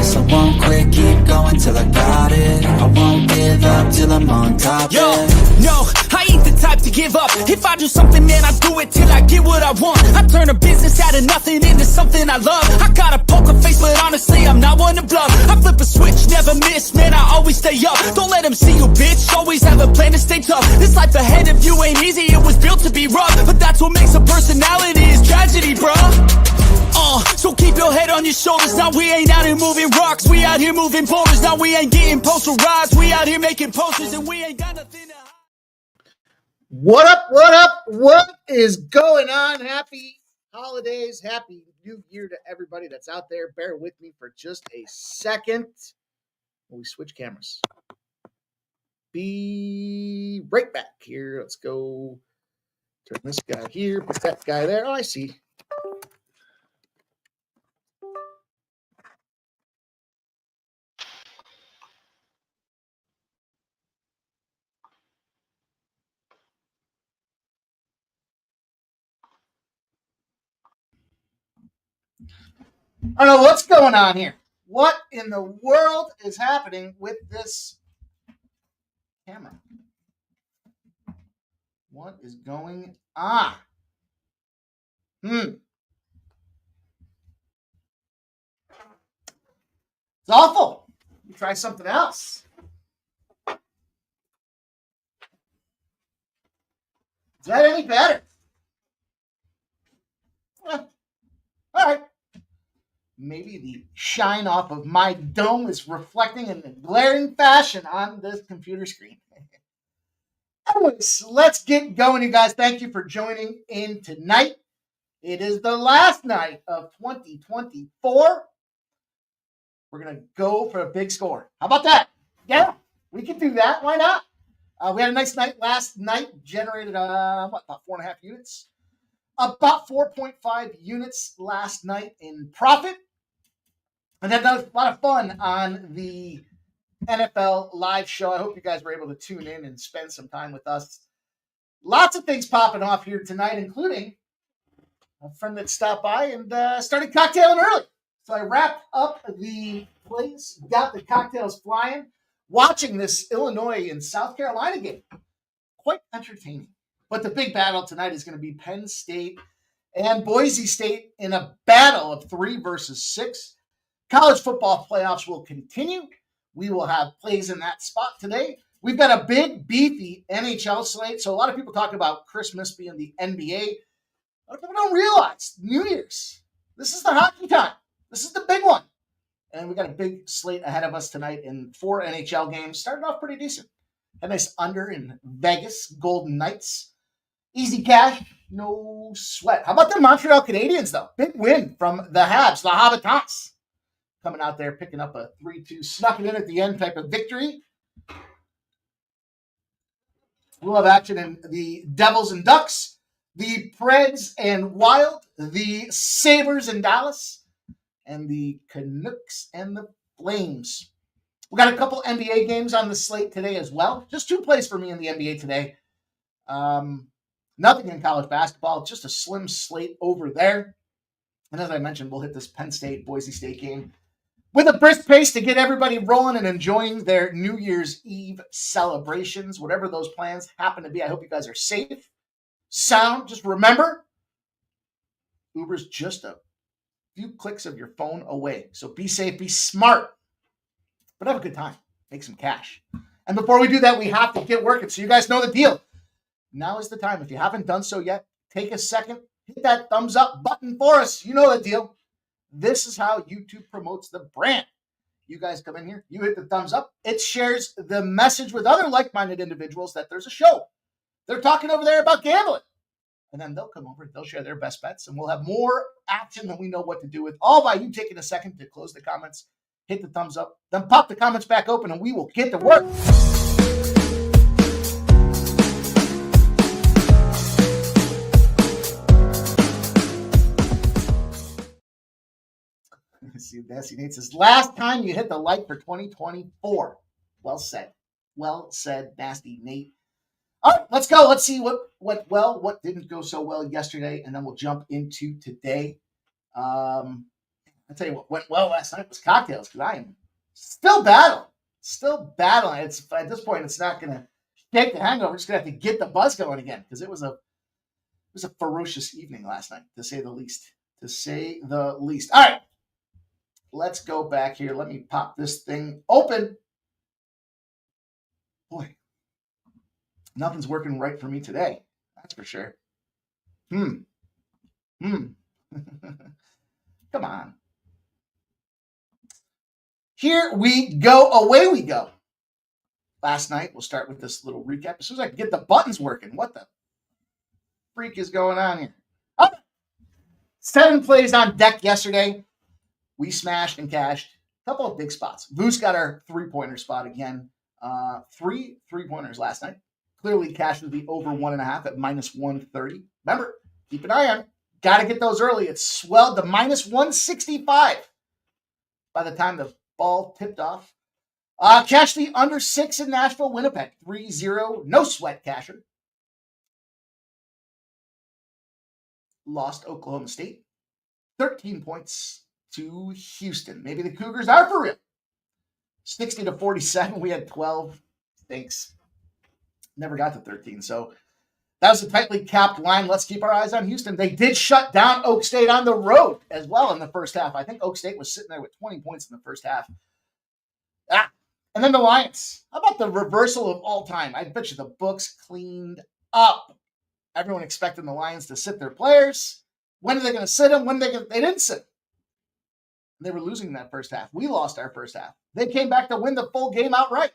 fast, I won't quit, keep going till I got it. I won't give up till I'm on top. Yo, no, I ain't the type to give up. If I do something, man, I do it till I get what I want. I turn a business out of nothing into something I love. I got a poker face, but honestly, I'm not one to bluff. I flip a switch, never miss, man, I always stay up. Don't let them see you, bitch, always have a plan to stay tough. This life ahead of you ain't easy, it was built to be rough. But that's what makes a personality, is tragedy, bruh. So keep your head on your shoulders. Now we ain't out here moving rocks, we out here moving boulders. Now we ain't getting posterized, we out here making posters, and we ain't got nothing to hide. What up, what up, what is going on? Happy holidays, happy new year to everybody that's out there. Bear with me for just a second while we switch cameras. Be right back here. Let's go turn this guy here, put that guy there. Oh, I see. I don't know what's going on here. What in the world is happening with this camera? What is going on? It's awful. Let me try something else. Is that any better? All right. Maybe the shine off of my dome is reflecting in a glaring fashion on this computer screen. Anyways, let's get going, you guys. Thank you for joining in tonight. It is the last night of 2024. We're going to go for a big score. How about that? Yeah, we can do that. Why not? We had a nice night last night, generated about 4.5 units. About 4.5 units last night in profit. And had a lot of fun on the NFL live show. I hope you guys were able to tune in and spend some time with us. Lots of things popping off here tonight, including a friend that stopped by and started cocktailing early. So I wrapped up the place, got the cocktails flying, watching this Illinois and South Carolina game. Quite entertaining. But the big battle tonight is going to be Penn State and Boise State in a battle of 3 versus 6. College football playoffs will continue. We will have plays in that spot today. We've got a big, beefy NHL slate. So a lot of people talk about Christmas being the NBA. A lot of people don't realize New Year's. This is the hockey time. This is the big one. And we got a big slate ahead of us tonight in 4 NHL games. Started off pretty decent. A nice under in Vegas, Golden Knights. Easy cash, no sweat. How about the Montreal Canadiens, though? Big win from the Habs, the Habitants. Coming out there, picking up a 3-2, snuck it in at the end type of victory. We'll have action in the Devils and Ducks, the Preds and Wild, the Sabres and Dallas, and the Canucks and the Flames. We got a couple NBA games on the slate today as well. Just 2 plays for me in the NBA today. Nothing in college basketball, just a slim slate over there. And as I mentioned, we'll hit this Penn State, Boise State game with a brisk pace to get everybody rolling and enjoying their New Year's Eve celebrations, whatever those plans happen to be. I hope you guys are safe, sound. Just remember, Uber's just a few clicks of your phone away. So be safe, be smart, but have a good time. Make some cash. And before we do that, we have to get working. So you guys know the deal. Now is the time. If you haven't done so yet, take a second, hit that thumbs up button for us. You know the deal. This is how YouTube promotes the brand. You guys come in here, you hit the thumbs up. It shares the message with other like-minded individuals that there's a show. They're talking over there about gambling. And then they'll come over, they'll share their best bets, and we'll have more action than we know what to do with. All by you taking a second to close the comments, hit the thumbs up, then pop the comments back open, and we will get to work. See, Bessie Nate says, last time you hit the like for 2024. Well said. Well said, Nasty Nate. All right, let's go. Let's see what went well, what didn't go so well yesterday, and then we'll jump into today. I tell you what went well last night was cocktails because I am still battling. Still battling. It's at this point, it's not going to take the hangover. We're just going to have to get the buzz going again because it was a ferocious evening last night, to say the least. To say the least. All right. Let's go back here. Let me pop this thing open. Boy, nothing's working right for me today. That's for sure. Come on. Here we go. Away we go. Last night, we'll start with this little recap. As soon as I can get the buttons working. What the freak is going on here? Oh, 7 plays on deck yesterday. We smashed and cashed a couple of big spots. Voos got our 3-pointer spot again. 3 3-pointers last night. Clearly cashed with the over 1.5 at minus 130. Remember, keep an eye on it. Got to get those early. It swelled to minus 165 by the time the ball tipped off. Cashed the under 6 in Nashville, Winnipeg. 3-0. No sweat casher. Lost Oklahoma State. 13 points to Houston. Maybe the Cougars are for real. 60-47. We had 12. Thanks. Never got to 13. So that was a tightly capped line. Let's keep our eyes on Houston. They did shut down Oak State on the road as well in the first half. I think Oak State was sitting there with 20 points in the first half. And then the Lions. How about the reversal of all time? I bet you the books cleaned up. Everyone expecting the Lions to sit their players. When are they going to sit them? They didn't sit. They were losing in that first half. We lost our first half. They came back to win the full game outright.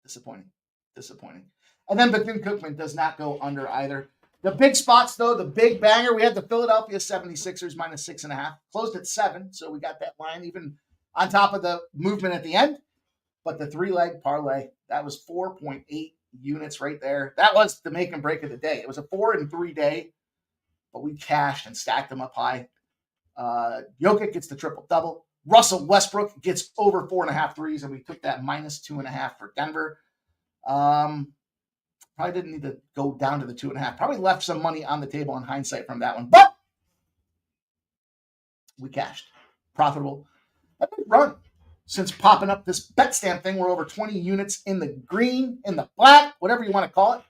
Disappointing. And then Bethune-Cookman does not go under either. The big spots, though, the big banger, we had the Philadelphia 76ers minus 6.5. Closed at 7, so we got that line even on top of the movement at the end. But the 3-leg parlay, that was 4.8 units right there. That was the make and break of the day. It was a 4 and 3 day, but we cashed and stacked them up high. Jokic gets the triple-double. Russell Westbrook gets over 4.5 threes, and we took that minus 2.5 for Denver. Probably didn't need to go down to the 2.5. Probably left some money on the table in hindsight from that one, but we cashed. Profitable. A big run since popping up this bet stamp thing. We're over 20 units in the green, in the black, whatever you want to call it.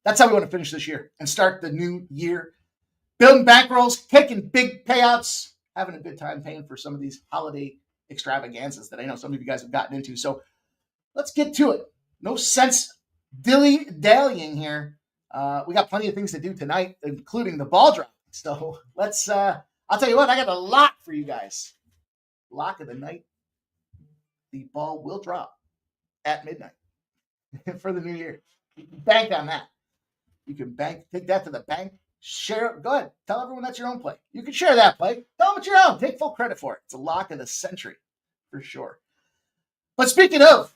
That's how we want to finish this year and start the new year. Building bankrolls, taking big payouts, having a good time paying for some of these holiday extravaganzas that I know some of you guys have gotten into. So let's get to it. No sense dilly-dallying here. We got plenty of things to do tonight, including the ball drop. So let's, I'll tell you what, I got a lock for you guys. Lock of the night. The ball will drop at midnight for the new year. You can bank on that. You can take that to the bank. Share it. Go ahead. Tell everyone that's your own play. You can share that play. Tell them it's your own. Take full credit for it. It's a lock of the century for sure. But speaking of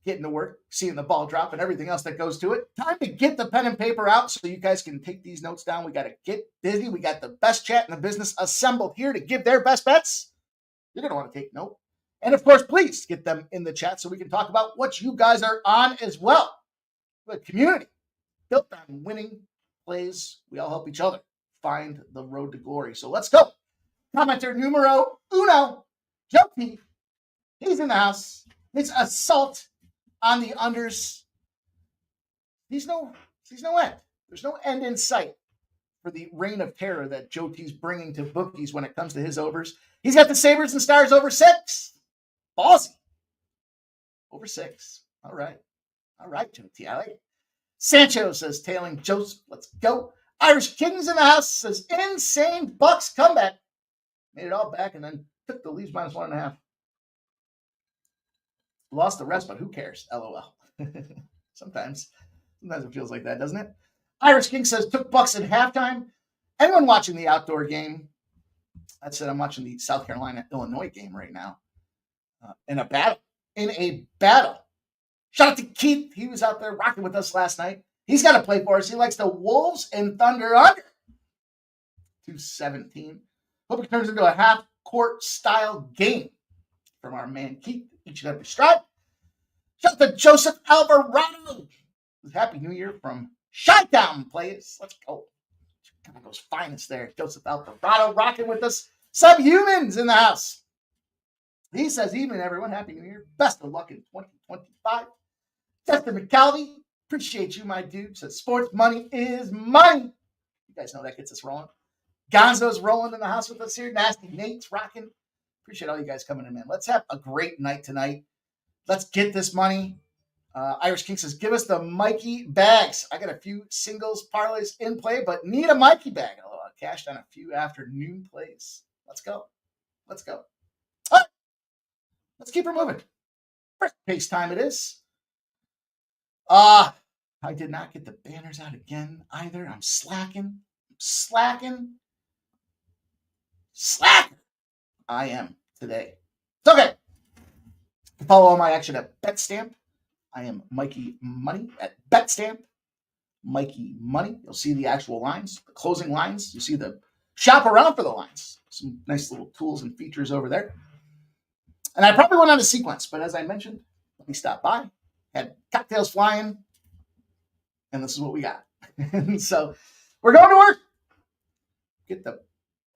getting to work, seeing the ball drop and everything else that goes to it, time to get the pen and paper out so you guys can take these notes down. We got to get busy. We got the best chat in the business assembled here to give their best bets. You're going to want to take note. And of course, please get them in the chat so we can talk about what you guys are on as well. The community built on winning plays. We all help each other find the road to glory. So let's go. Commenter numero uno, Joe P. He's in the house. His assault on the unders. He's no end. There's no end in sight for the reign of terror that Joe T's bringing to bookies when it comes to his overs. He's got the Sabres and Stars over 6. Ballsy. Over 6. All right, Joe T. I like it. Sancho says, tailing Joseph. Let's go. Irish Kings in the house says, insane Bucks comeback. Made it all back and then took the Leafs minus 1.5. Lost the rest, but who cares? LOL. Sometimes it feels like that, doesn't it? Irish King says, took Bucks at halftime. Anyone watching the outdoor game? That said, I'm watching the South Carolina-Illinois game right now. In a battle. Shout out to Keith. He was out there rocking with us last night. He's got to play for us. He likes the Wolves and Thunder under. 217. Hope it turns into a half-court style game from our man Keith each and every stride. Shout out to Joseph Alvarado. Happy New Year from Chi-Town players. Let's go. Chicago's finest there. Joseph Alvarado rocking with us. Subhumans in the house. He says, evening, everyone. Happy New Year. Best of luck in 2025. Chester McCalvey, appreciate you, my dude. Says, sports money is money. You guys know that gets us rolling. Gonzo's rolling in the house with us here. Nasty Nate's rocking. Appreciate all you guys coming in, man. Let's have a great night tonight. Let's get this money. Irish King says, give us the Mikey bags. I got a few singles parlays in play, but need a Mikey bag. Oh, I cashed on a few afternoon plays. Let's go. Let's go. All right. Let's keep her moving. First pace time it is. I did not get the banners out again either. I'm slacking. Slacker. I am today. It's okay. Follow all my action at BetStamp. I am Mikey Money at BetStamp. Mikey Money. You'll see the actual lines, the closing lines. You see the shop around for the lines. Some nice little tools and features over there. And I probably went on a sequence, but as I mentioned, let me stop by. Had cocktails flying, and this is what we got. And so we're going to work. Get the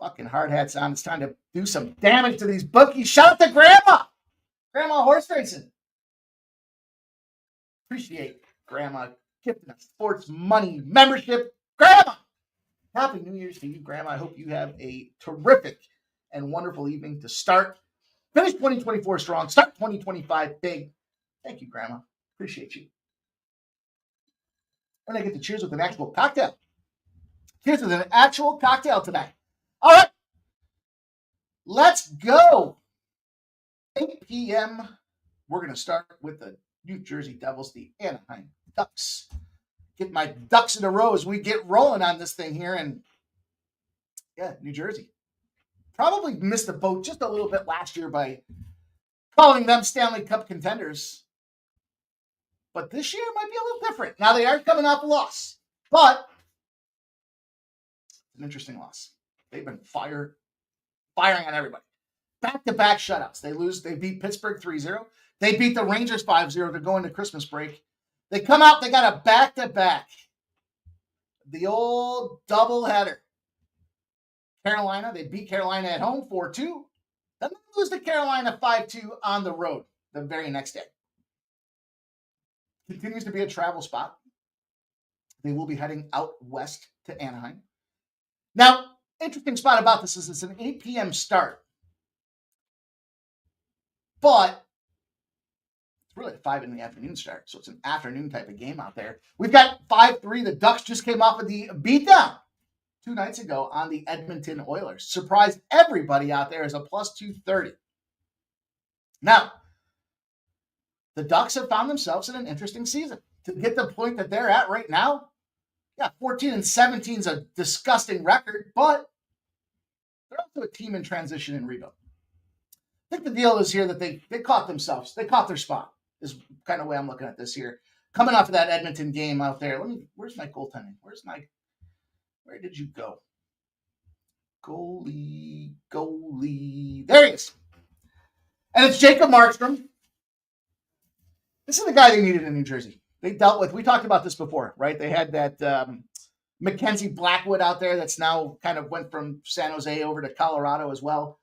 fucking hard hats on. It's time to do some damage to these bookies. Shout out to Grandma. Grandma Horse Racing. Appreciate Grandma gifting us sports money membership. Grandma, happy New Year's to you, Grandma. I hope you have a terrific and wonderful evening to finish 2024 strong, start 2025 big. Thank you, Grandma. Appreciate you. And I get to cheers with an actual cocktail. Cheers with an actual cocktail tonight. All right. Let's go. 8 p.m. We're going to start with the New Jersey Devils, the Anaheim Ducks. Get my ducks in a row as we get rolling on this thing here. And yeah, New Jersey. Probably missed the boat just a little bit last year by calling them Stanley Cup contenders. But this year might be a little different. Now they are coming off a loss, but an interesting loss. They've been firing on everybody. Back-to-back shutouts. They beat Pittsburgh 3-0. They beat the Rangers 5-0 to go into Christmas break. They come out, they got a back-to-back. The old doubleheader. Carolina, they beat Carolina at home 4-2. Then they lose to Carolina 5-2 on the road the very next day. Continues to be a travel spot. They will be heading out west to Anaheim. Now, interesting spot about this is it's an 8 p.m. start. But it's really a 5 in the afternoon start. So it's an afternoon type of game out there. We've got 5-3. The Ducks just came off of the beatdown 2 nights ago on the Edmonton Oilers. Surprised everybody out there as a plus 230. Now, the Ducks have found themselves in an interesting season. To get the point that they're at right now, yeah, 14-17 is a disgusting record, but they're also a team in transition and rebuild. I think the deal is here that they caught themselves. They caught their spot is kind of the way I'm looking at this here. Coming off of that Edmonton game out there. Where's my goaltending? Where did you go? Goalie. There he is. And it's Jacob Markstrom. This is the guy they needed in New Jersey. They dealt with, we talked about this before, right? They had that Mackenzie Blackwood out there that's now kind of went from San Jose over to Colorado as well.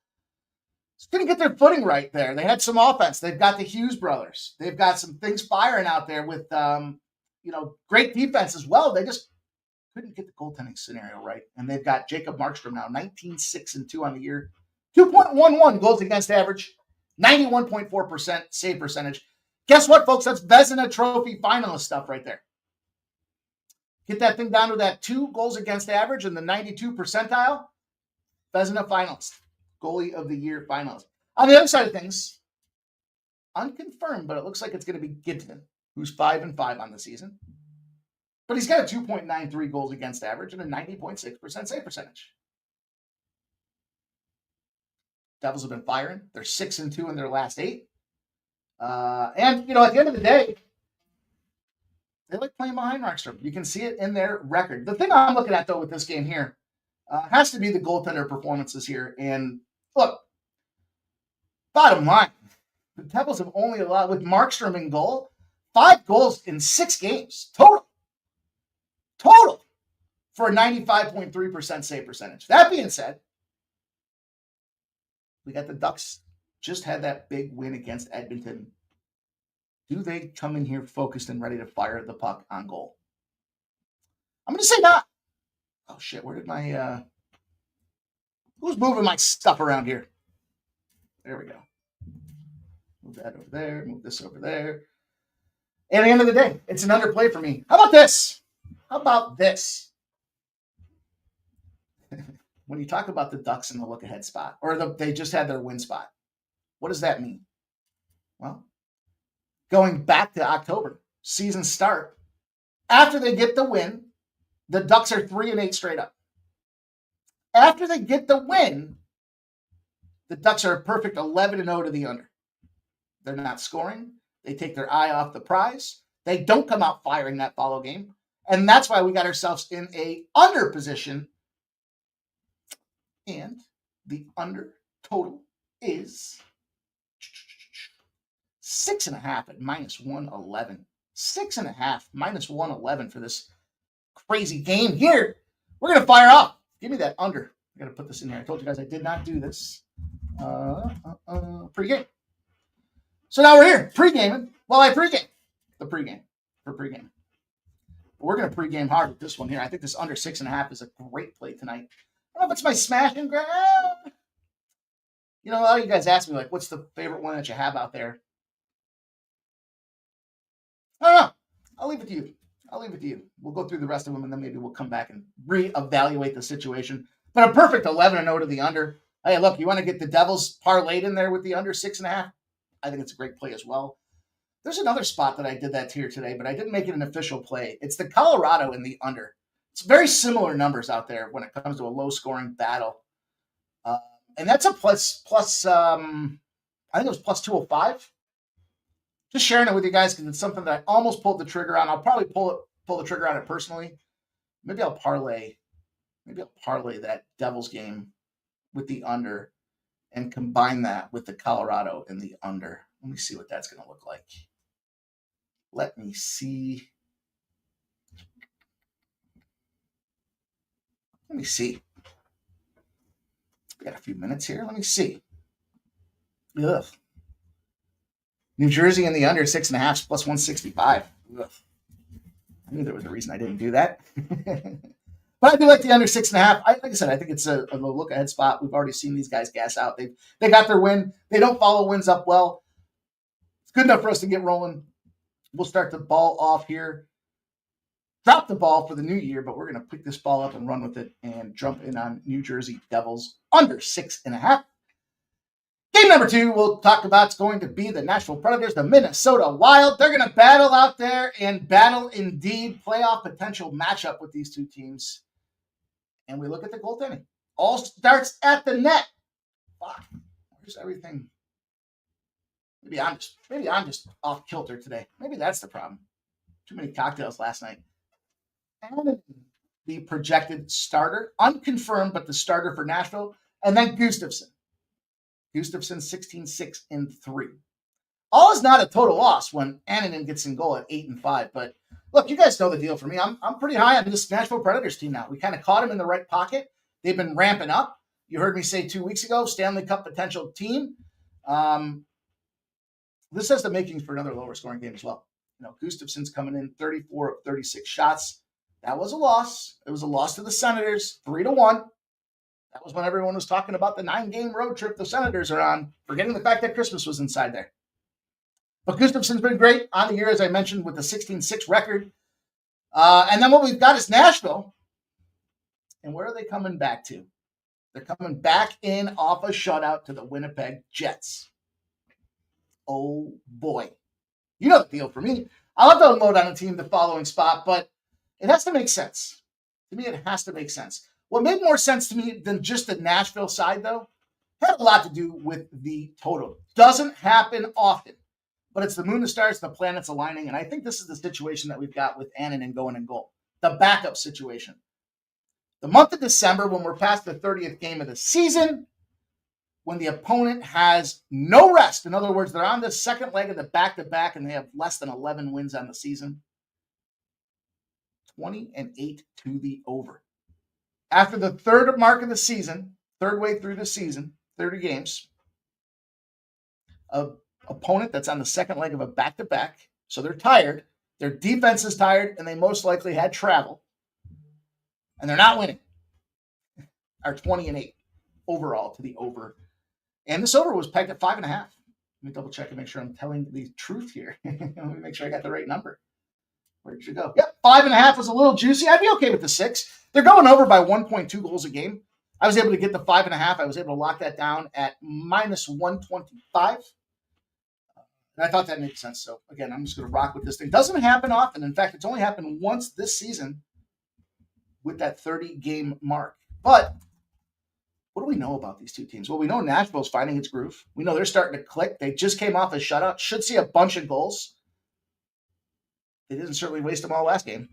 Just didn't get their footing right there. They had some offense. They've got the Hughes brothers. They've got some things firing out there with, great defense as well. They just couldn't get the goaltending scenario right. And they've got Jacob Markstrom now, 19-6-2 on the year, 2.11 goals against average, 91.4% save percentage. Guess what, folks? That's Vezina Trophy finalist stuff right there. Get that thing down to that 2 goals against average in the 92 percentile. Vezina finalist. Goalie of the year finalist. On the other side of things, unconfirmed, but it looks like it's going to be Gittin, who's 5-5 on the season. But he's got a 2.93 goals against average and a 90.6% save percentage. Devils have been firing. They're 6-2 in their last 8. At the end of the day, they like playing behind Markstrom. You can see it in their record. The thing I'm looking at, though, with this game here has to be the goaltender performances here. And look, bottom line, the Devils have only allowed, with Markstrom in goal, 5 goals in 6 games. Total. for a 95.3% save percentage. That being said, we got the Ducks just had that big win against Edmonton. Do they come in here focused and ready to fire the puck on goal? I'm going to say not. Oh, shit. Where did my... who's moving my stuff around here? There we go. Move that over there. Move this over there. And at the end of the day, it's an underplay for me. How about this? How about this? When you talk about the Ducks in the look-ahead spot, or they just had their win spot, what does that mean? Well, going back to October, season start, after they get the win, the Ducks are 3-8 straight up. After they get the win, the Ducks are a perfect 11-0 to the under. They're not scoring. They take their eye off the prize. They don't come out firing that follow game. And that's why we got ourselves in a under position. And the under total is 6.5 at -111. 6.5 -111 for this crazy game here. We're going to fire off. Give me that under. I got to put this in here. I told you guys I did not do this. Pre-game. So now we're here, pre-gaming. Well, I pre-game. The pre-game. For pre-game. But we're going to pre-game hard with this one here. I think this under 6.5 is a great play tonight. I don't know if it's my smash and grab. You know, a lot of you guys ask me, like, what's the favorite one that you have out there? I don't know. I'll leave it to you. We'll go through the rest of them, and then maybe we'll come back and reevaluate the situation. But a perfect 11-0 to the under. Hey, look, you want to get the Devils parlayed in there with the under 6.5? I think it's a great play as well. There's another spot that I did that here today, but I didn't make it an official play. It's the Colorado in the under. It's very similar numbers out there when it comes to a low-scoring battle. And that's a plus I think it was plus 205. Just sharing it with you guys because it's something that I almost pulled the trigger on. I'll probably pull the trigger on it personally. Maybe I'll parlay that Devils game with the under and combine that with the Colorado in the under. Let me see what that's going to look like. Let me see. We got a few minutes here. Let me see. Ugh. New Jersey in the under 6.5 plus 165. Ugh. I knew there was a reason I didn't do that. But I do like the under 6.5. Like I said, I think it's a look ahead spot. We've already seen these guys gas out. They got their win. They don't follow wins up well. It's good enough for us to get rolling. We'll start the ball off here. Drop the ball for the new year, but we're going to pick this ball up and run with it and jump in on New Jersey Devils under 6.5. Game number 2 we'll talk about is going to be the Nashville Predators, the Minnesota Wild. They're going to battle out there and battle indeed. Playoff potential matchup with these two teams. And we look at the goaltending. All starts at the net. Fuck. Where's everything? Maybe I'm just off kilter today. Maybe that's the problem. Too many cocktails last night. And the projected starter, unconfirmed, but the starter for Nashville, and then Gustafsson. Gustafsson 16-6-3. All is not a total loss when Annunen gets in goal at 8-5. But look, you guys know the deal for me. I'm pretty high on this Nashville Predators team now. We kind of caught them in the right pocket. They've been ramping up. You heard me say 2 weeks ago, Stanley Cup potential team. This has the makings for another lower scoring game as well. You know, Gustafsson's coming in 34 of 36 shots. That was a loss. It was a loss to the Senators, 3-1. That was when everyone was talking about the 9-game road trip the Senators are on, forgetting the fact that Christmas was inside there. But Gustafsson's been great on the year, as I mentioned, with the 16-6 record. And then what we've got is Nashville. And where are they coming back to? They're coming back in off a shutout to the Winnipeg Jets. Oh, boy. You know the deal for me. I love to unload on a team the following spot, but it has to make sense. To me, it has to make sense. What made more sense to me than just the Nashville side, though, had a lot to do with the total. Doesn't happen often, but it's the moon, the stars, the planets aligning, and I think this is the situation that we've got with Annunen going in goal. The backup situation. The month of December, when we're past the 30th game of the season, when the opponent has no rest. In other words, they're on the second leg of the back-to-back, and they have less than 11 wins on the season. 20-8 to the over. After the third mark of the season, third way through the season, 30 games, an opponent that's on the second leg of a back-to-back, so they're tired, their defense is tired, and they most likely had travel, and they're not winning, are 20-8 overall to the over. And this over was pegged at 5.5. Let me double check and make sure I'm telling the truth here. Let me make sure I got the right number. Where did you go? Yep, 5.5 was a little juicy. I'd be okay with the 6. They're going over by 1.2 goals a game. I was able to get the 5.5. I was able to lock that down at minus 125. And I thought that made sense. So, again, I'm just going to rock with this thing. Doesn't happen often. In fact, it's only happened once this season with that 30-game mark. But what do we know about these two teams? Well, we know Nashville's finding its groove. We know they're starting to click. They just came off a shutout. Should see a bunch of goals. They didn't certainly waste them all last game.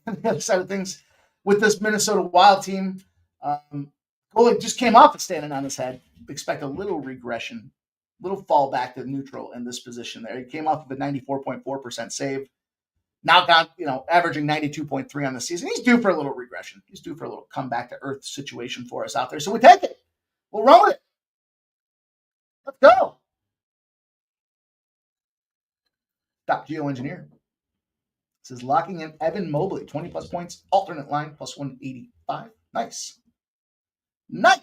On the other side of things, with this Minnesota Wild team, goalie just came off of standing on his head. Expect a little regression, little fall back to neutral in this position there. He came off of a 94.4% save. Now down, averaging 92.3 on the season. He's due for a little regression. He's due for a little come back to earth situation for us out there. So we take it. We'll run with it. Let's go. Stop geoengineer. This is locking in Evan Mobley, 20 plus points, alternate line, plus 185. Nice. Nice.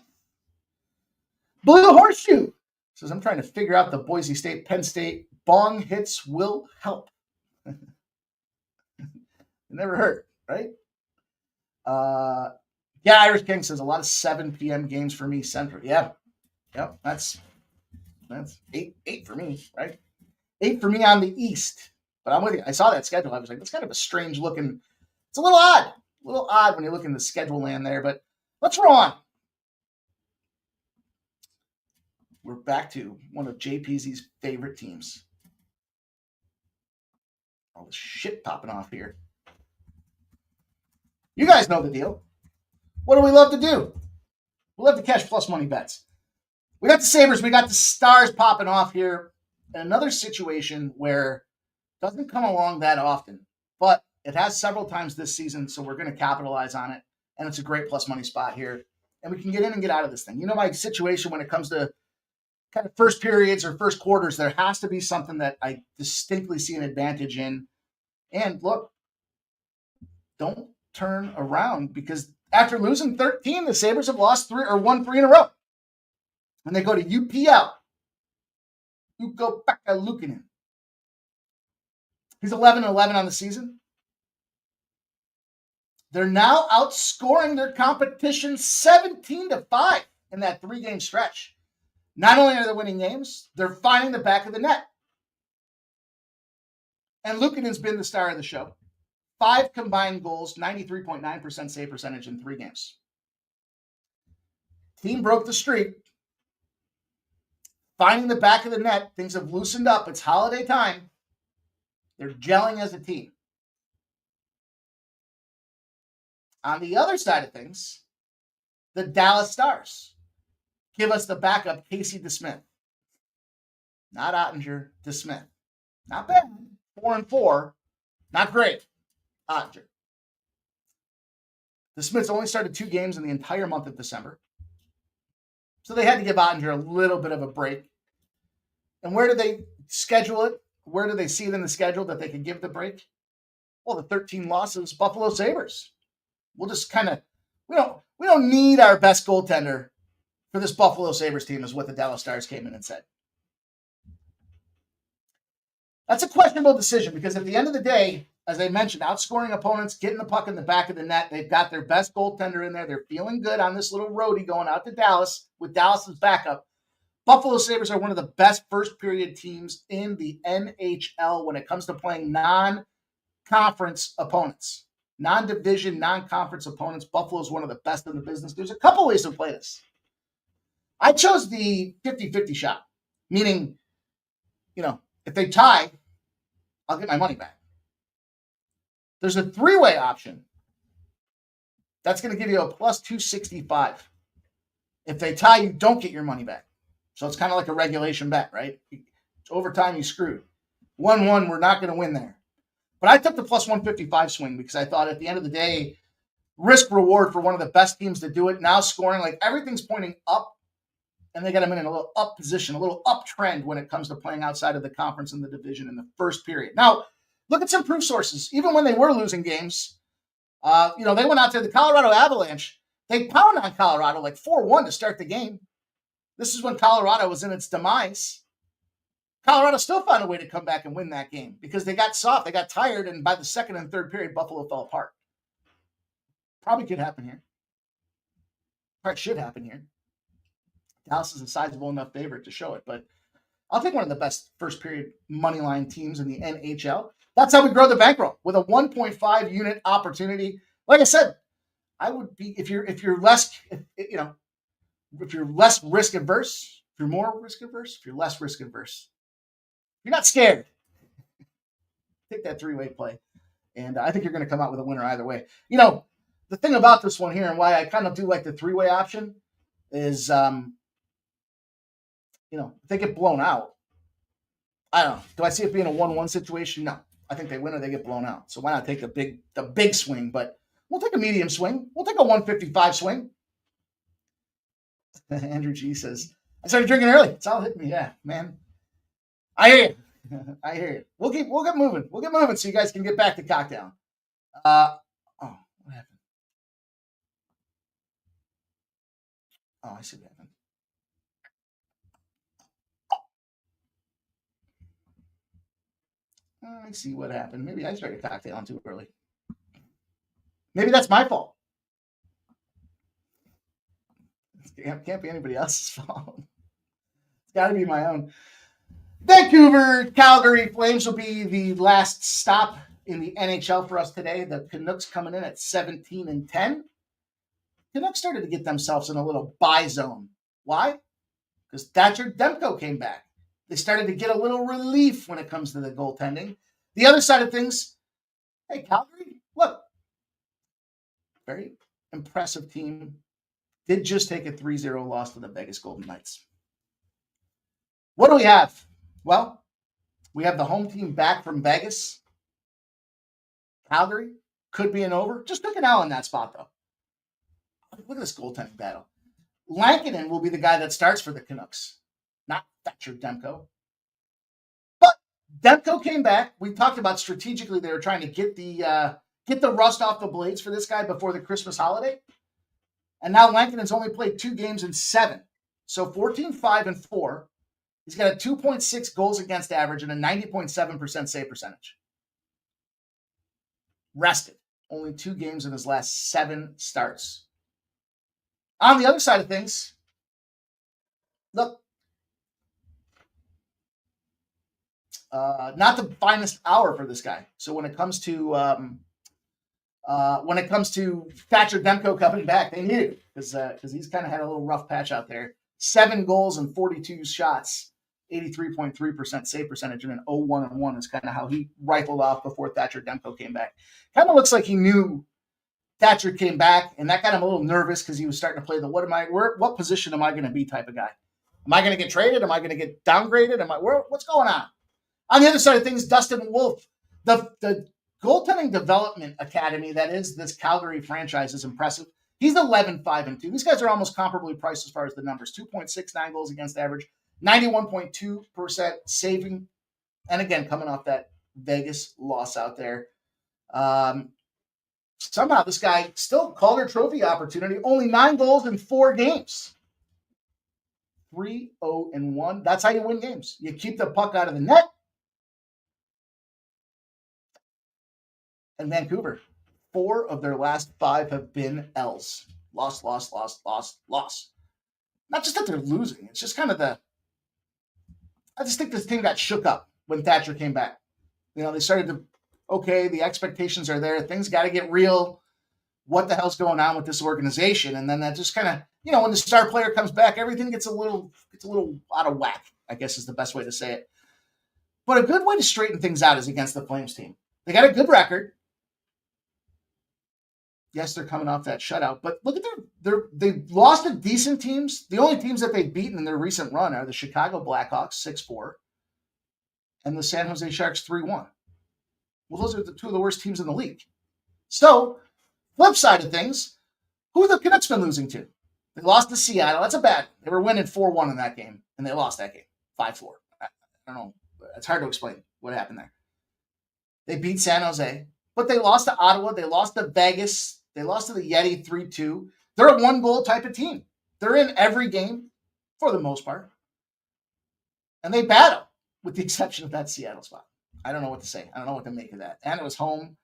Blue Horseshoe says, I'm trying to figure out the Boise State, Penn State bong hits will help. It never hurt, right? Yeah, Irish King says a lot of 7 p.m. games for me central. Yeah. Yep. That's 8 for me, right? 8 for me on the East. But I'm with you. I saw that schedule. I was like, that's kind of a strange looking. It's a little odd when you look in the schedule land there, but let's roll on. We're back to one of JPZ's favorite teams. All the shit popping off here. You guys know the deal. What do we love to do? We love to cash plus money bets. We got the Sabres. We got the Stars popping off here. And another situation where doesn't come along that often, but it has several times this season, so we're going to capitalize on it, and it's a great plus money spot here, and we can get in and get out of this thing. You know my situation when it comes to kind of first periods or first quarters, there has to be something that I distinctly see an advantage in, and look, don't turn around, because after losing 13, the Sabres have won 3 in a row, and they go to UPL. Ukko-Pekka Luukkonen. He's 11-11 on the season. They're now outscoring their competition 17-5 in that 3-game stretch. Not only are they winning games, they're finding the back of the net. And Luukkonen's been the star of the show. 5 combined goals, 93.9% save percentage in 3 games. Team broke the streak. Finding the back of the net. Things have loosened up. It's holiday time. They're gelling as a team. On the other side of things, the Dallas Stars give us the backup Casey DeSmith. Not Ottinger, DeSmith. Not bad. 4-4. Not great. Ottinger. DeSmith's only started 2 games in the entire month of December. So they had to give Ottinger a little bit of a break. And where did they schedule it? Where do they see it in the schedule that they could give the break? Well, the 13 losses, Buffalo Sabres. We'll just kind of, we don't need our best goaltender for this Buffalo Sabres team, is what the Dallas Stars came in and said. That's a questionable decision, because at the end of the day, as I mentioned, outscoring opponents, getting the puck in the back of the net. They've got their best goaltender in there. They're feeling good on this little roadie going out to Dallas with Dallas's backup. Buffalo Sabres are one of the best first period teams in the NHL when it comes to playing non-conference opponents. Non-division, non-conference opponents. Buffalo is one of the best in the business. There's a couple ways to play this. I chose the 50-50 shot, meaning, if they tie, I'll get my money back. There's a 3-way option. That's going to give you a plus 265. If they tie, you don't get your money back. So it's kind of like a regulation bet, right? Overtime, you screwed. 1-1, we're not going to win there. But I took the plus 155 swing because I thought at the end of the day, risk reward for one of the best teams to do it. Now scoring, like everything's pointing up, and they got them in a little up position, a little uptrend when it comes to playing outside of the conference and the division in the first period. Now, look at some proof sources. Even when they were losing games, they went out to the Colorado Avalanche. They pounded on Colorado like 4-1 to start the game. This is when Colorado was in its demise. Colorado still found a way to come back and win that game because they got soft, they got tired, and by the second and third period, Buffalo fell apart. Probably could happen here. Probably should happen here. Dallas is a sizable enough favorite to show it, but I'll take one of the best first period money line teams in the NHL. That's how we grow the bankroll with a 1.5 unit opportunity. Like I said, I would be if you're less risk adverse, if you're more risk adverse, if you're less risk adverse, you're not scared. Take that three-way play, and I think you're going to come out with a winner either way. The thing about this one here and why I kind of do like the three-way option is, if they get blown out, I don't know. Do I see it being a 1-1 situation? No. I think they win or they get blown out. So why not take the big swing? But we'll take a medium swing. We'll take a 155 swing. Andrew G says, I started drinking early. It's all hitting me. Yeah, man. I hear you. I hear you. We'll get moving. We'll get moving so you guys can get back to cocktail. What happened? Oh, I see what happened. I see what happened. Maybe I started cocktailing too early. Maybe that's my fault. It can't be anybody else's fault. It's got to be my own. Vancouver, Calgary Flames will be the last stop in the NHL for us today. The Canucks coming in at 17-10. Canucks started to get themselves in a little buy zone. Why? Because Thatcher Demko came back. They started to get a little relief when it comes to the goaltending. The other side of things, hey, Calgary, look, very impressive team. Did just take a 3-0 loss to the Vegas Golden Knights. What do we have? Well, we have the home team back from Vegas. Calgary could be an over. Just took an L in that spot, though. Look at this goaltending battle. Lankinen will be the guy that starts for the Canucks, not Thatcher Demko. But Demko came back. We talked about strategically they were trying to get the rust off the blades for this guy before the Christmas holiday. And now Lankinen's only played 2 games in 7. So 14-5-4. He's got a 2.6 goals against average and a 90.7% save percentage. Rested. Only 2 games in his last 7 starts. On the other side of things, look, not the finest hour for this guy. So when it comes to Thatcher Demko coming back, they need it because he's kind of had a little rough patch out there. 7 goals and 42 shots, 83.3% save percentage, and an 0-1-1 is kind of how he rifled off before Thatcher Demko came back. Kind of looks like he knew Thatcher came back, and that got him a little nervous because he was starting to play the what position am I going to be type of guy. Am I going to get traded? Am I going to get downgraded? What's going on? On the other side of things, Dustin Wolf, the goaltending development academy that is this Calgary franchise is impressive. He's 11-5-2. These guys are almost comparably priced as far as the numbers. 2.69 goals against average, 91.2% saving, and again, coming off that Vegas loss out there. Somehow this guy still Calder Trophy opportunity, only 9 goals in 4 games. 3-0-1. That's how you win games. You keep the puck out of the net. And Vancouver, 4 of their last 5 have been L's. Loss. Not just that they're losing. It's just kind of I just think this team got shook up when Thatcher came back. They started to, the expectations are there. Things got to get real. What the hell's going on with this organization? And then that just kind of, when the star player comes back, everything gets a little out of whack, I guess is the best way to say it. But a good way to straighten things out is against the Flames team. They got a good record. Yes, they're coming off that shutout, but look at they've lost to decent teams. The only teams that they've beaten in their recent run are the Chicago Blackhawks 6-4 and the San Jose Sharks 3-1. Well, those are the 2 of the worst teams in the league. So Flip side of things, who the Canucks been losing to? They lost to Seattle. That's a bad. They were winning 4-1 in that game, and they lost that game 5-4. I don't know. It's hard to explain what happened there. They beat San Jose, but they lost to Ottawa. They lost to Vegas. They lost to the Yeti 3-2. They're a one-goal type of team. They're in every game for the most part. And they battle, with the exception of that Seattle spot. I don't know what to say. I don't know what to make of that. And it was home.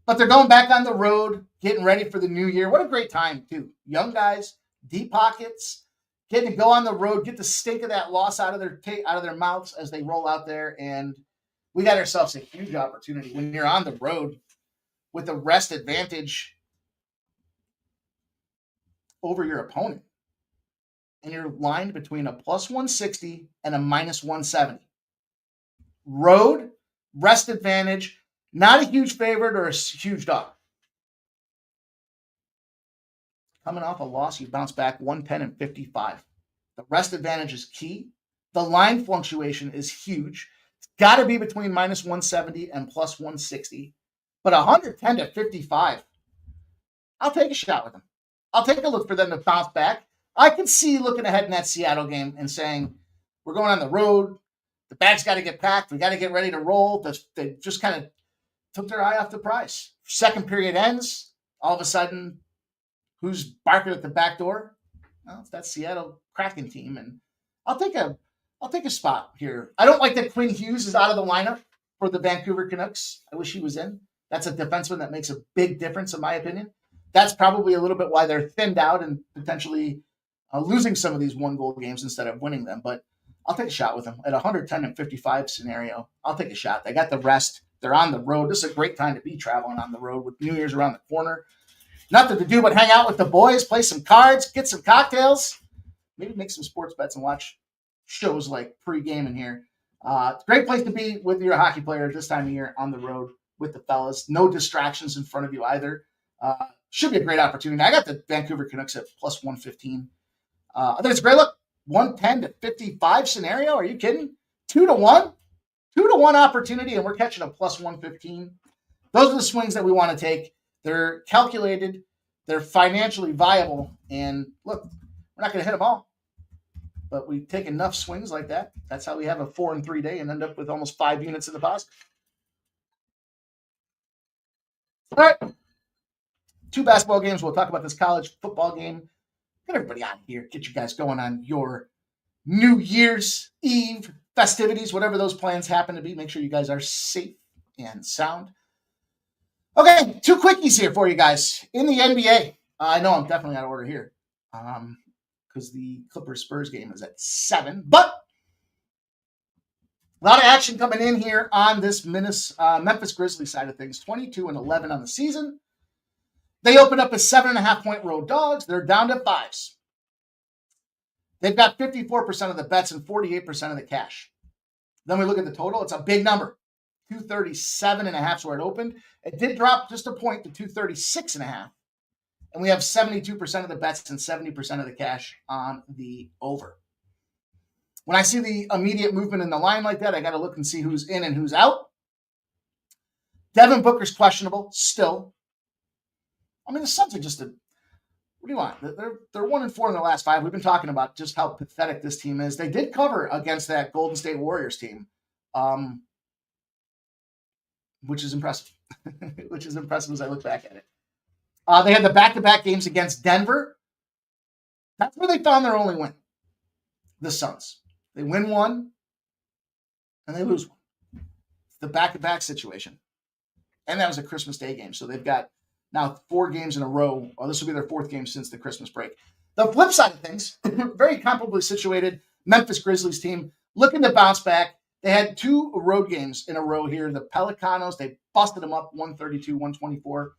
But they're going back on the road, getting ready for the new year. What a great time, too. Young guys, deep pockets, getting to go on the road, get the stink of that loss out of their mouths as they roll out there. And we got ourselves a huge opportunity when you're on the road with a rest advantage over your opponent. And you're lined between a plus 160 and a minus 170. Road, rest advantage, not a huge favorite or a huge dog. Coming off a loss, you bounce back 110 and 55. The rest advantage is key. The line fluctuation is huge. It's got to be between minus 170 and plus 160. But 110 to 55, I'll take a shot with them. I'll take a look for them to bounce back. I can see looking ahead in that Seattle game and saying, we're going on the road. The bag's got to get packed. We got to get ready to roll. They just kind of took their eye off the prize. Second period ends. All of a sudden, who's barking at the back door? Well, it's that Seattle Kraken team. And I'll take a spot here. I don't like that Quinn Hughes is out of the lineup for the Vancouver Canucks. I wish he was in. That's a defenseman that makes a big difference, in my opinion. That's probably a little bit why they're thinned out and potentially losing some of these one-goal games instead of winning them. But I'll take a shot with them. At 110 and 55 scenario, I'll take a shot. They got the rest. They're on the road. This is a great time to be traveling on the road with New Year's around the corner. Nothing to do but hang out with the boys, play some cards, get some cocktails, maybe make some sports bets and watch shows like Pregaming here. Great place to be with your hockey players this time of year on the road with the fellas. No distractions in front of you either. Should be a great opportunity. I got the Vancouver Canucks at plus 115. I think it's a great look. 110 to 55 scenario. Are you kidding? 2-1? 2-1 opportunity, and we're catching a plus 115. Those are the swings that we want to take. They're calculated. They're financially viable. And look, we're not going to hit them all. But we take enough swings like that. That's how we have a 4-3 day and end up with almost 5 units in the positive. All right. 2 basketball games. We'll talk about this college football game. Get everybody out of here. Get you guys going on your New Year's Eve festivities, whatever those plans happen to be. Make sure you guys are safe and sound. Okay, 2 quickies here for you guys. In the NBA, I know I'm definitely out of order here because the Clippers-Spurs game is at 7. But a lot of action coming in here on this Memphis Grizzlies side of things. 22-11 on the season. They opened up as 7.5-point road dogs. They're down to 5s. They've got 54% of the bets and 48% of the cash. Then we look at the total. It's a big number. 237.5 is where it opened. It did drop just a point to 236.5. And we have 72% of the bets and 70% of the cash on the over. When I see the immediate movement in the line like that, I got to look and see who's in and who's out. Devin Booker's questionable still. I mean, the Suns are just what do you want? They're 1-4 in their last 5. We've been talking about just how pathetic this team is. They did cover against that Golden State Warriors team, which is impressive. Which is impressive as I look back at it. They had the back-to-back games against Denver. That's where they found their only win. The Suns. They win 1, and they lose 1. It's the back-to-back situation. And that was a Christmas Day game, so they've got now 4 games in a row. Well, this will be their 4th game since the Christmas break. The flip side of things, very comparably situated Memphis Grizzlies team looking to bounce back. They had 2 road games in a row here. The Pelicanos, they busted them up 132-124.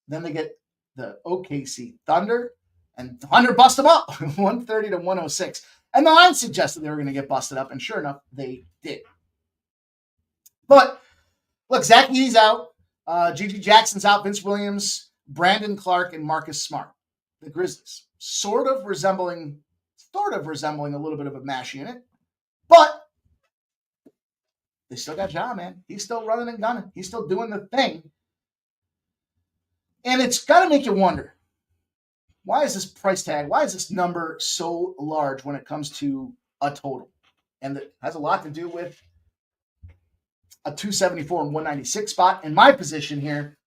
Then they get the OKC Thunder, and Thunder bust them up 130-106. And the line suggested they were going to get busted up, and sure enough, they did. But look, Zach Edey's out. Gigi Jackson's out, Vince Williams, Brandon Clark, and Marcus Smart. The Grizzlies, sort of resembling a little bit of a MASH unit, but they still got Ja, man. He's still running and gunning. He's still doing the thing. And it's got to make you wonder, why is this price tag, why is this number so large when it comes to a total? And it has a lot to do with a 274 and 196 spot in my position here.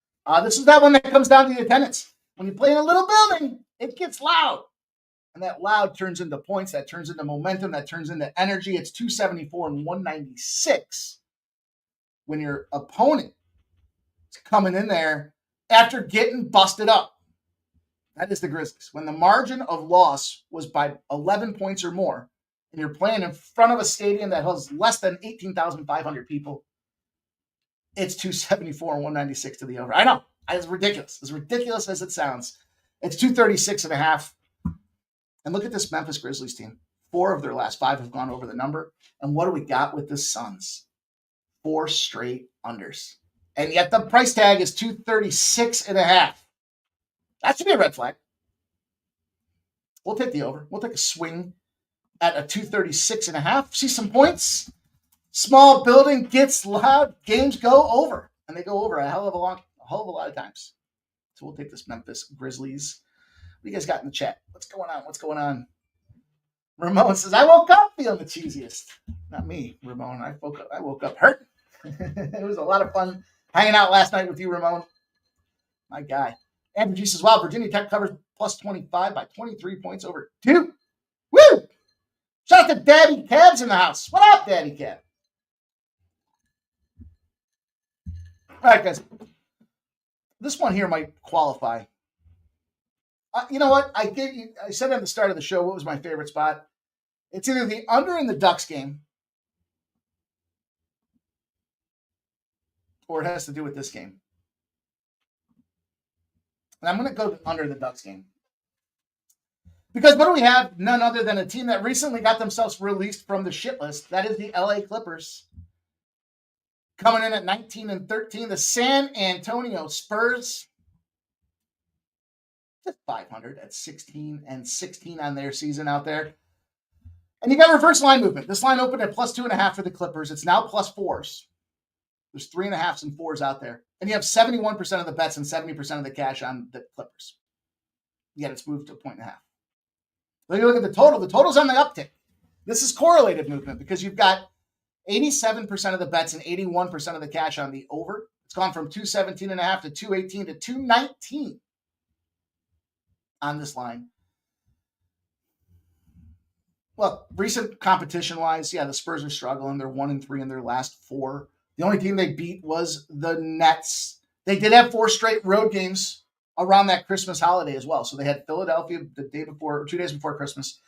This is that one that comes down to the attendance. When you play in a little building, it gets loud. And that loud turns into points, that turns into momentum, that turns into energy. It's 274 and 196 when your opponent is coming in there after getting busted up. That is the Grizzlies. When the margin of loss was by 11 points or more, and you're playing in front of a stadium that has less than 18,500 people, it's 274 and 196 to the over. I know. It's ridiculous. As ridiculous as it sounds. It's 236 and a half. And look at this Memphis Grizzlies team. 4 of their last 5 have gone over the number. And what do we got with the Suns? 4 straight unders. And yet the price tag is 236 and a half. That should be a red flag. We'll take the over. We'll take a swing at a 236 and a half. See some points. Small building gets loud. Games go over. And they go over a hell of a lot of times. So we'll take this Memphis Grizzlies. What do you guys got in the chat? What's going on? What's going on? Ramon says, I woke up feeling the cheesiest. Not me, Ramon. I woke up hurting. It was a lot of fun hanging out last night with you, Ramon. My guy. Andrew G says, wow, Virginia Tech covers plus 25 by 23 points over 2. Woo! Shout out to Daddy Cabs in the house. What up, Daddy Cab? All right, guys. This one here might qualify. You know what? I said at the start of the show what was my favorite spot. It's either the under in the Ducks game, or it has to do with this game. And I'm going to go under the Ducks game. Because what do we have? None other than a team that recently got themselves released from the shit list. That is the LA Clippers. Coming in at 19 and 13. The San Antonio Spurs. Just 500 at 16 and 16 on their season out there. And you got reverse line movement. This line opened at plus 2.5 for the Clippers. It's now plus 4s. There's 3.5s and 4s out there. And you have 71% of the bets and 70% of the cash on the Clippers. Yet it's moved to 1.5. When you look at the total's on the uptick. This is correlated movement because you've got 87% of the bets and 81% of the cash on the over. It's gone from 217.5 to 218 to 219 on this line. Well, recent competition-wise, yeah, the Spurs are struggling. They're 1-3 in their last 4. The only team they beat was the Nets. They did have 4 straight road games around that Christmas holiday as well. So they had Philadelphia the day before, or 2 days before Christmas.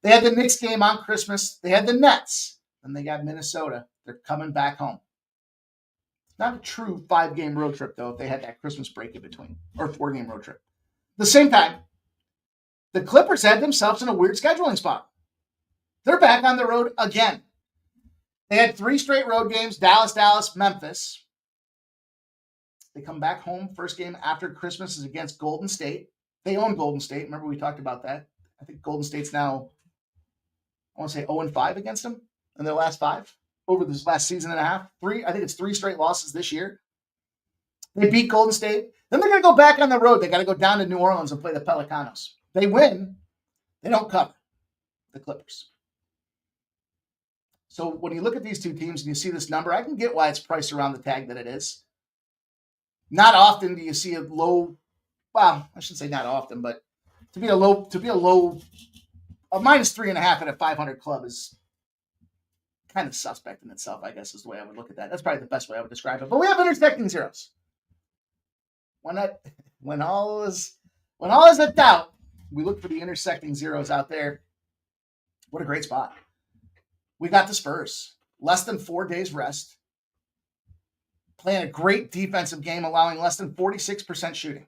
They had the Knicks game on Christmas. They had the Nets. Then they got Minnesota. They're coming back home. It's not a true 5-game road trip, though, if they had that Christmas break in between, or 4-game road trip. At the same time, the Clippers had themselves in a weird scheduling spot. They're back on the road again. They had 3 straight road games, Dallas, Memphis. They come back home. First game after Christmas is against Golden State. They own Golden State. Remember we talked about that? I think Golden State's now, I want to say 0-5 against them in their last 5 over this last season and a half. I think it's 3 straight losses this year. They beat Golden State. Then they're going to go back on the road. They got to go down to New Orleans and play the Pelicanos. They win. They don't cover the Clippers. So when you look at these two teams and you see this number, I can get why it's priced around the tag that it is. Not often do you see a low, well, I shouldn't say not often, but to be a low, a minus 3.5 at a 500 club is kind of suspect in itself, I guess is the way I would look at that. That's probably the best way I would describe it. But we have intersecting zeros. When all is a doubt, we look for the intersecting zeros out there. What a great spot. We got the Spurs. Less than 4 days rest. Playing a great defensive game, allowing less than 46% shooting.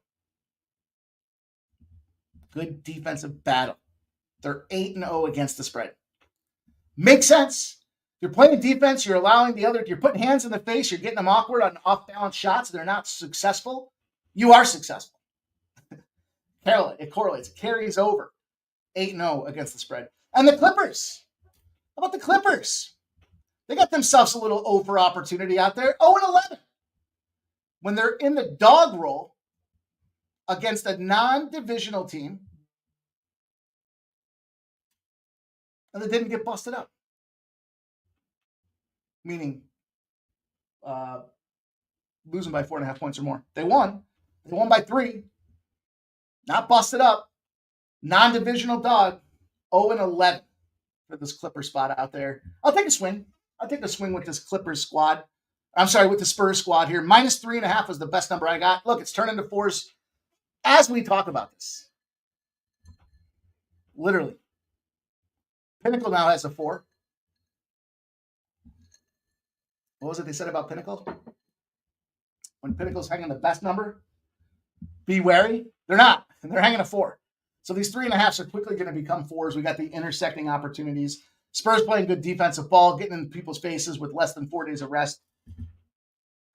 Good defensive battle. They're 8-0 against the spread. Makes sense. You're playing defense, you're allowing you're putting hands in the face, you're getting them awkward on off-balance shots, they're not successful. You are successful. It correlates. It carries over. 8-0 against the spread. And the Clippers. How about the Clippers? They got themselves a little over opportunity out there. 0-11. When they're in the dog roll, against a non-divisional team, and they didn't get busted up. Meaning losing by 4.5 points or more. They won. They won by 3. Not busted up. Non-divisional dog. 0-11 for this Clippers spot out there. I'll take a swing. I'll take a swing with this Clippers squad. I'm sorry, with the Spurs squad here. Minus 3.5 was the best number I got. Look, it's turning to 4s as we talk about this. Literally. Pinnacle now has a 4. What was it they said about Pinnacle? When Pinnacle's hanging the best number, be wary. They're not. They're hanging a 4. So these 3.5s are quickly going to become 4s. We got the intersecting opportunities. Spurs playing good defensive ball, getting in people's faces with less than 4 days of rest.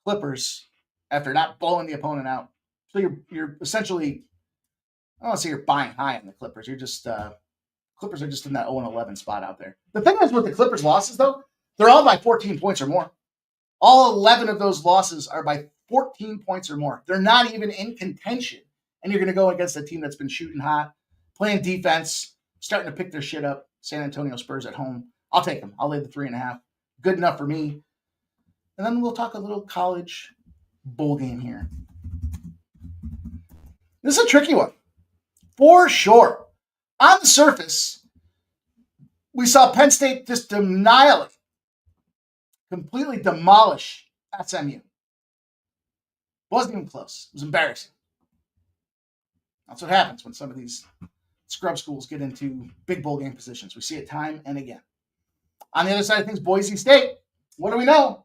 Clippers, after not blowing the opponent out. So you're essentially, I don't want to say you're buying high on the Clippers. You're just, Clippers are just in that 0-11 spot out there. The thing is with the Clippers losses, though, they're all by 14 points or more. All 11 of those losses are by 14 points or more. They're not even in contention. And you're going to go against a team that's been shooting hot, playing defense, starting to pick their shit up. San Antonio Spurs at home. I'll take them. I'll lay the 3.5. Good enough for me. And then we'll talk a little college bowl game here. This is a tricky one. For sure. On the surface, we saw Penn State just annihilate, completely demolish SMU. Wasn't even close. It was embarrassing. That's what happens when some of these scrub schools get into big bowl game positions. We see it time and again. On the other side of things, Boise State. What do we know?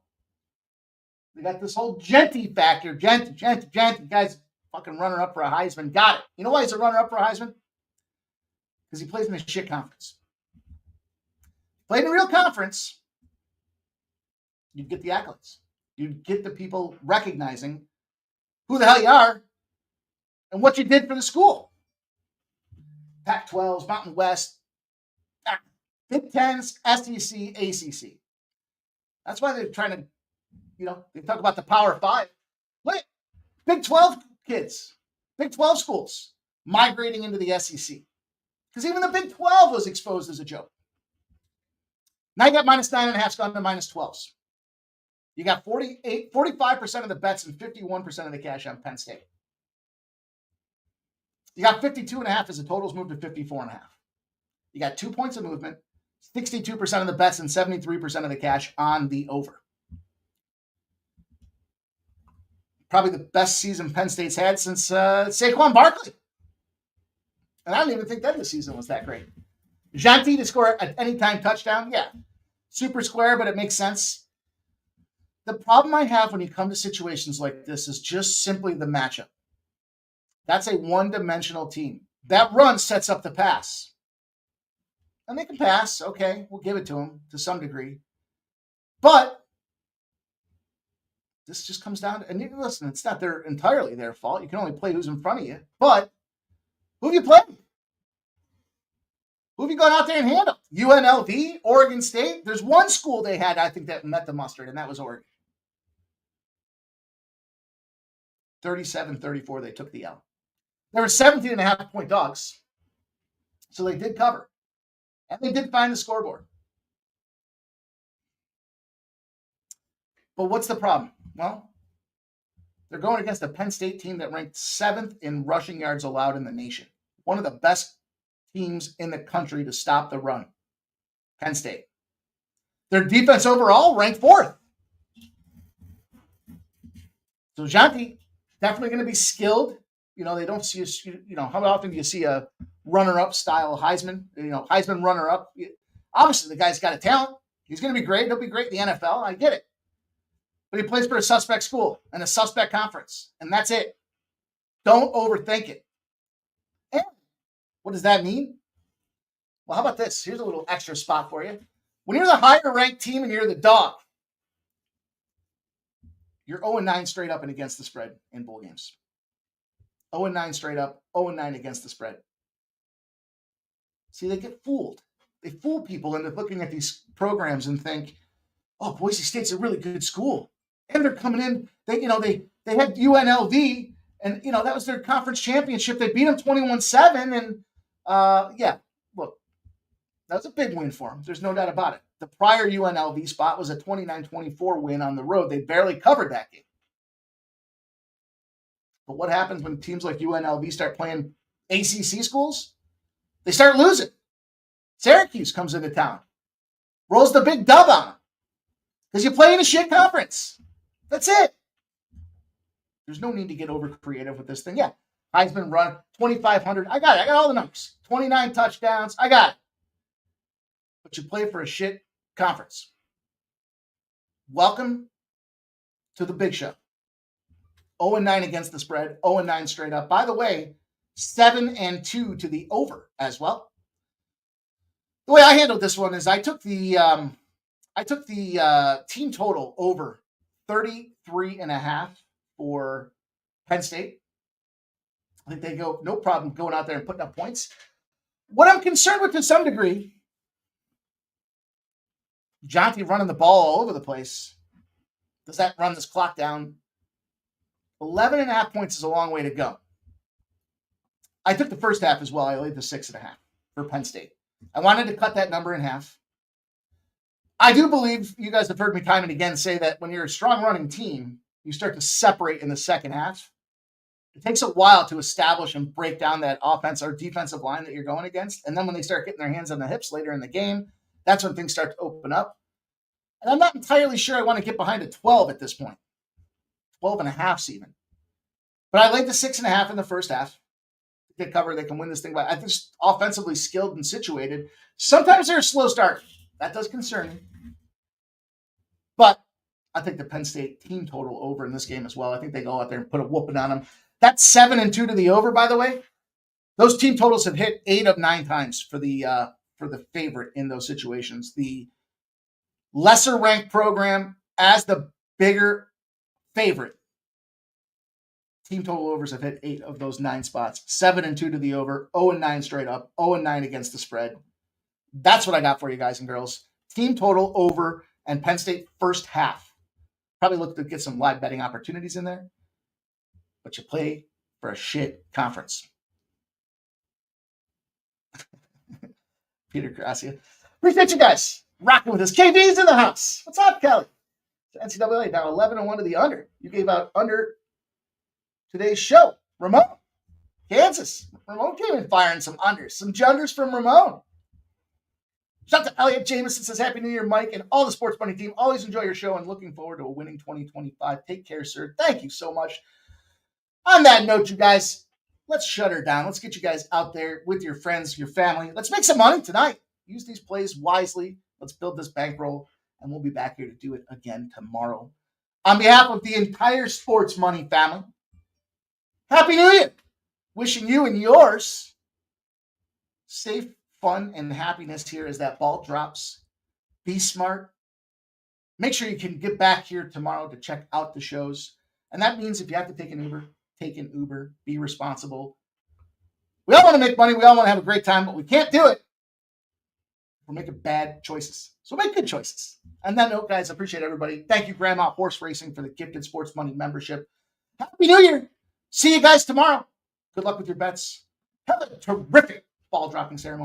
We got this whole Genty factor. Genty. Guy's fucking runner-up for a Heisman. Got it. You know why he's a runner-up for a Heisman? Because he plays in a shit conference. Played in a real conference, you'd get the accolades. You'd get the people recognizing who the hell you are and what you did for the school. Pac-12s, Mountain West, Big Tens, SEC, ACC. That's why they're trying to, they talk about the Power 5. Look, Big 12 kids, Big 12 schools migrating into the SEC. Because even the Big 12 was exposed as a joke. Now you got minus 9.5 gone to minus 12s. You got 45% of the bets and 51% of the cash on Penn State. You got 52.5 as the totals moved to 54.5. You got 2 points of movement, 62% of the bets and 73% of the cash on the over. Probably the best season Penn State's had since Saquon Barkley. And I don't even think that the season was that great. Genty to score at any time touchdown, yeah. Super square, but it makes sense. The problem I have when you come to situations like this is just simply the matchup. That's a one-dimensional team. That run sets up the pass. And they can pass. Okay, we'll give it to them to some degree. But this just comes down to, and listen, it's not entirely their fault. You can only play who's in front of you. But who have you played? Who have you gone out there and handled? UNLV, Oregon State. There's one school they had, I think, that met the mustard, and that was Oregon. 37-34, they took the L. They were 17.5-point dogs, so they did cover. And they did find the scoreboard. But what's the problem? Well, they're going against a Penn State team that ranked 7th in rushing yards allowed in the nation. One of the best teams in the country to stop the run. Penn State. Their defense overall ranked 4th. So Genty, definitely going to be skilled. They don't see how often do you see a runner-up style Heisman, Heisman runner-up? Obviously, the guy's got a talent. He's going to be great. He'll be great in the NFL. I get it. But he plays for a suspect school and a suspect conference, and that's it. Don't overthink it. And what does that mean? Well, how about this? Here's a little extra spot for you. When you're the higher-ranked team and you're the dog, you're 0-9 straight up and against the spread in bowl games. 0-9 straight up, 0-9 against the spread. See, they get fooled. They fool people into looking at these programs and think, oh, Boise State's a really good school. And they're coming in, they had UNLV And, that was their conference championship. They beat them 21-7. And, look, that was a big win for them. There's no doubt about it. The prior UNLV spot was a 29-24 win on the road. They barely covered that game. But what happens when teams like UNLV start playing ACC schools? They start losing. Syracuse comes into town, rolls the big dub on them because you play in a shit conference. That's it. There's no need to get over creative with this thing. Yeah, Heisman run, 2,500. I got it. I got all the numbers. 29 touchdowns. I got it. But you play for a shit conference. Welcome to the big show. 0-9 against the spread, 0-9 straight up. By the way, 7-2 to the over as well. The way I handled this one is I took the team total over 33.5 for Penn State. I think they go no problem going out there and putting up points. What I'm concerned with to some degree, Jonty running the ball all over the place. Does that run this clock down? 11.5 points is a long way to go. I took the first half as well. I laid the 6.5 for Penn State. I wanted to cut that number in half. I do believe you guys have heard me time and again say that when you're a strong running team, you start to separate in the second half. It takes a while to establish and break down that offense or defensive line that you're going against. And then when they start getting their hands on the hips later in the game, that's when things start to open up. And I'm not entirely sure I want to get behind a 12 at this point. 12.5 even. But I laid the 6.5 in the first half. Get cover, they can win this thing by. I think offensively skilled and situated. Sometimes they're a slow start. That does concern me. But I think the Penn State team total over in this game as well. I think they go out there and put a whooping on them. That's 7-2 to the over, by the way. Those team totals have hit 8 of 9 times for the favorite in those situations. The lesser ranked program as the bigger favorite. Team total overs have hit 8 of those 9 spots. 7-2 to the over, 0-9 straight up, 0-9 against the spread. That's what I got for you guys and girls. Team total over and Penn State first half. Probably look to get some live betting opportunities in there. But you play for a shit conference. Peter Gracia. Appreciate you guys rocking with us. KB's in the house. What's up, Kelly? NCAA now 11-1 to the under. You gave out under today's show. Ramon, Kansas. Ramon came in firing some unders. Some junders from Ramon. Shout out to Elliot Jameson, says Happy New Year, Mike, and all the Sports Bunny team. Always enjoy your show and looking forward to a winning 2025. Take care, sir. Thank you so much. On that note, you guys, let's shut her down. Let's get you guys out there with your friends, your family. Let's make some money tonight. Use these plays wisely. Let's build this bankroll, and we'll be back here to do it again tomorrow. On behalf of the entire Sports Money family, Happy New Year. Wishing you and yours safe, fun, and happiness here as that ball drops. Be smart. Make sure you can get back here tomorrow to check out the shows. And that means if you have to take an Uber, take an Uber. Be responsible. We all want to make money. We all want to have a great time, but we can't do it. We're making bad choices. So make good choices. On that note, guys, I appreciate everybody. Thank you, Grandma Horse Racing, for the gifted Sports Money membership. Happy New Year. See you guys tomorrow. Good luck with your bets. Have a terrific ball dropping ceremony.